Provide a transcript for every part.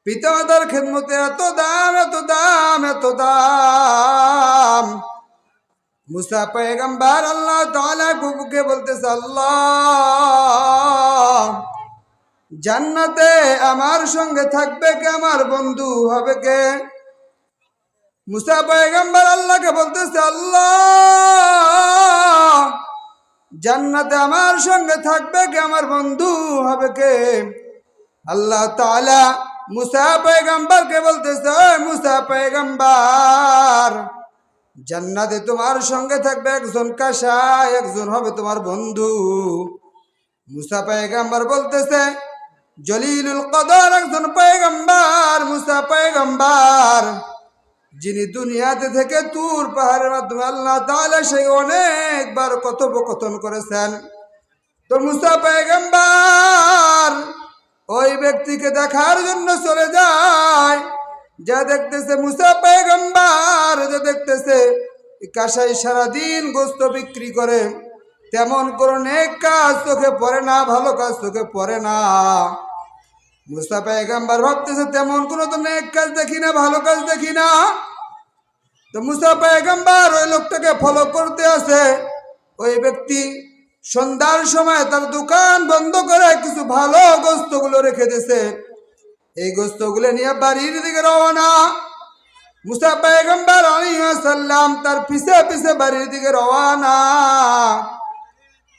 পিতামাতার খেদমতে এত দাম, এত দাম, এত দাম। মুসা পয়গম্বর আল্লাহ তাআলা কুকুকে বলতেছে, আল্লাহ, জান্নাতে আমার সঙ্গে থাকবে কে, আমার বন্ধু হবে কে? মুসা পয়গম্বর আল্লাহকে বলতেছে, আল্লাহ, জান্নাতে আমার সঙ্গে থাকবে কে, আমার বন্ধু হবে কে? আল্লাহ তাআলা মুসা পয়গম্বরকে বলতেছে, ও মুসা পয়গম্বর, জান্নাতে তোমার সঙ্গে থাকবে একজন কাসাই, একজন হবে তোমার বন্ধু। মুসা পয়গম্বর বলতেছে, জলিলুল কদর একজন পয়গম্বর, মুসা পয়গম্বর, যিনি দুনিয়াতে থেকে তুর পাহাড়ের মাধ্যমে আল্লাহ তাআলা সেই অনেকবার কথোপকথন করেছেন। তো মুসা পয়গম্বর ওই ব্যক্তিকে দেখার জন্য চলে যায়। যা দেখতেছে মুসা পয়গম্বর, যা দেখতেছে কাসাই সারাদিন গোস্ত বিক্রি করে, তেমন কোনো নেক কাজ চোখে পড়ে না, ভালো কাজ চোখে পড়ে না। মুসা পয়গম্বর ভাবতেছে তেমন কোনো তো নেক কাজ দেখি না, ভালো কাজ দেখি না। তো মুসা পয়গম্বর ওই লোকটাকে ফলো করতে আসে। ওই ব্যক্তি সন্ধ্যার সময় তার দোকান বন্ধ করে কিছু ভালো গোস্তগুলো রেখে দিয়েছে। এই গোস্তগুলো নিয়ে বাড়ির দিকে রওনা। মুসা পয়গম্বর আলাইহিস সালাম তার পিছে পিছে বাড়ির দিকে রওনা।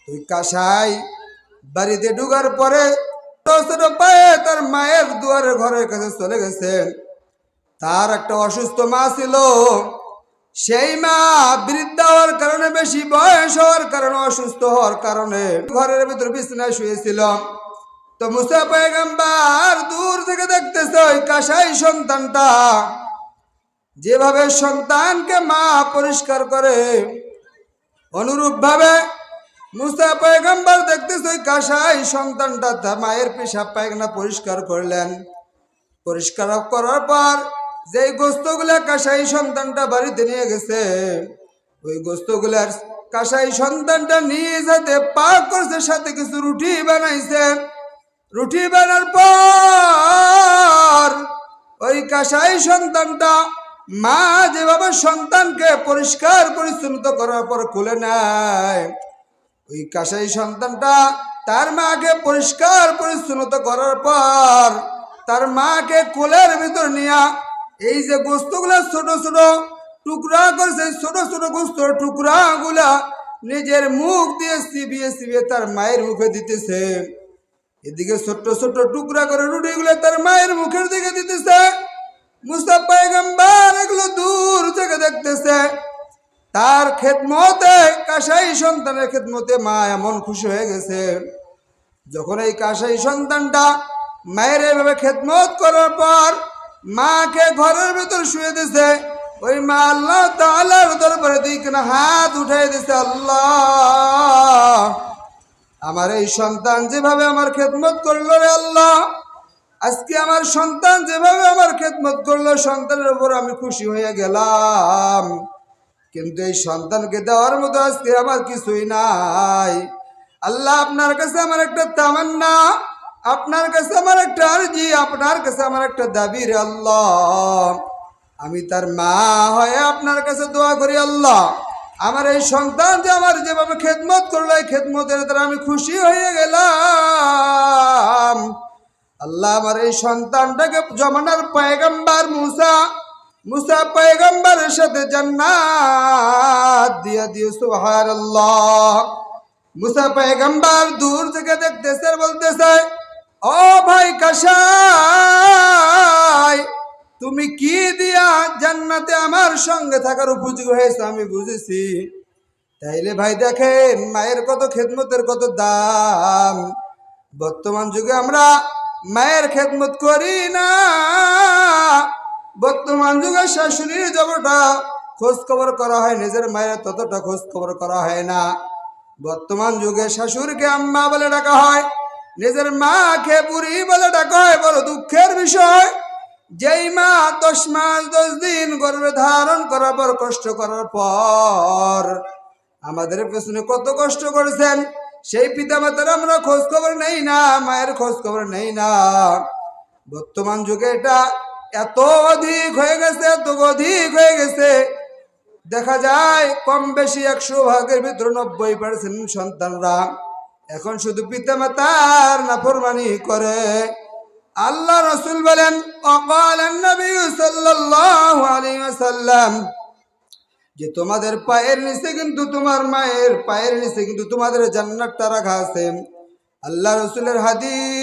ওই কাসাই বাড়িতে ঢুকার পরে ছোট পায়ে তার মায়ের দুয়ারের ঘরের কাছে চলে গেছে। তার একটা অসুস্থ মা ছিল। সেই মা বৃদ্ধা হওয়ার কারণে, বেশি বয়স হওয়ার কারণে, অসুস্থ হওয়ার কারণে ঘরের ভিতর বিছানায় শুয়েছিল। তো মুসা পয়গম্বর দূর থেকে দেখতেছে ওই কাসাই সন্তানটা যেভাবে সন্তানকে মা পরিষ্কার করে, অনুরূপ ভাবে মুসা পয়গম্বর দেখতেছে ওই কাসাই সন্তানটা তার মায়ের পেশাব পায়খানা পরিষ্কার করলেন। পরিষ্কার করার পর যেই গোস্তগুলা কাসাই সন্তানটা বাড়িতে নিয়ে গেছে, ওই গোস্তগুলার কাসাই সন্তানটা নিজ হাতে পাক করছে, সাথে কিছু রুটি বানাইছে। রুটি বানার পর ওই কাসাই সন্তানটা মা যেভাবে সন্তানকে পরিষ্কার পরিচ্ছন্ন করার পর খুলে নেয়, ওই কাসাই সন্তানটা তার মাকে পরিষ্কার পরিচ্ছন্ন করার পর তার মাকে কোলের ভিতর নিয়ে এই যে গোস্তগুলা ছোট ছোট টুকরা করছে, ছোট ছোট গোস্তর টুকরা গুলা নিজের মুখ দিয়ে চিবিয়ে চিবিয়ে তার মায়ের মুখে দিতেছে। এদিকে ছোট্ট ছোট্ট টুকরা করে রুটিগুলো তার মায়ের মুখের দিকে দিতেছে। মুসা পয়গম্বর এগুলো দূর থেকে দেখতেছে। তার খেদমতে, কাসাই সন্তানের খেদমতে মা এমন খুশি হয়ে গেছে। যখন এই কাসাই সন্তানটা মায়ের এভাবে খেদমত করার পর মাকে ঘরের ভিতর শুয়ে দিছে, ওই মা আল্লাহ তাআলার দরবারে দুইখানা হাত উঠাই দিছে, আল্লাহ, আমার এই সন্তান যেভাবে আমার খেদমত করলো রে আল্লাহ, আজকে আমার সন্তান যেভাবে আমার খেদমত করলো, সন্তানের উপর আমি খুশি হয়ে গেলাম। কিন্তু এই সন্তানকে দেওয়ার মতো আজকে আমার কিছুই নাই। আল্লাহ, আপনার কাছে আমার একটা তামান্না, আপনার কাছে আমার একটা আরজি, আপনার কাছে আমার একটা দাবি রে আল্লাহ, আমি তার মা হয়ে আপনার কাছে দোয়া করি, আল্লাহ, আমার এই সন্তান যে আমার যেভাবে খেদমত করলো, এই খেদমতের দ্বারা আমি খুশি হয়ে গেলাম। আল্লাহ, আমার এই সন্তানটাকে জমানার পয়গম্বর মুসা পয়গম্বরের সাথে জান্নাত দিয়া দিও, সুবহানাল্লাহ। মুসা পয়গম্বর দূর থেকে দেখতেছে, বলতেছে, ও ভাই কাসাই, তুমি কি দিয়া জান্নাতে আমার সঙ্গে থাকার উপযোগী হয়েছে আমি বুঝেছি। তাইলে ভাই দেখেন মায়ের কত খেদমতের কত দাম। বর্তমান যুগে আমরা মায়ের খেদমত করি না। বর্তমান যুগে শাশুড়ির যতটা খোঁজ খবর করা হয়, নিজের মায়ের ততটা খোঁজ খবর করা হয় না। বর্তমান যুগে শাশুড়িকে আম্মা বলে ডাকা হয়, নিজের মাকে বুড়ি বলে ডাকা হয়। বড় দুঃখের বিষয়, যেই মা 10 মাস 10 দিন গর্ভে ধারণ করার পর, কষ্ট করার পর আমাদের পেছনে কত কষ্ট করেছেন, সেই পিতা মাতার আমরা খোঁজ খবর নেই না, মায়ের খোঁজ খবর নেই না। বর্তমান যুগে এটা এত অধিক হয়ে গেছে, এত অধিক হয়ে গেছে, দেখা যায় কম বেশি 100 ভাগের ভিতরে 90% সন্তানরা এখন শুধু পিতামাতার নাফরমানি করে। আল্লাহ রাসূল বলেন, ওয়াকালান নবী সাল্লাল্লাহু আলাইহি ওয়াসাল্লাম, যে তোমাদের পায়ের নিচে কিন্তু, তোমার মায়ের পায়ের নিচে কিন্তু তোমাদের জান্নাতটা রাখা আছে। আল্লাহ রাসূলের হাদিস।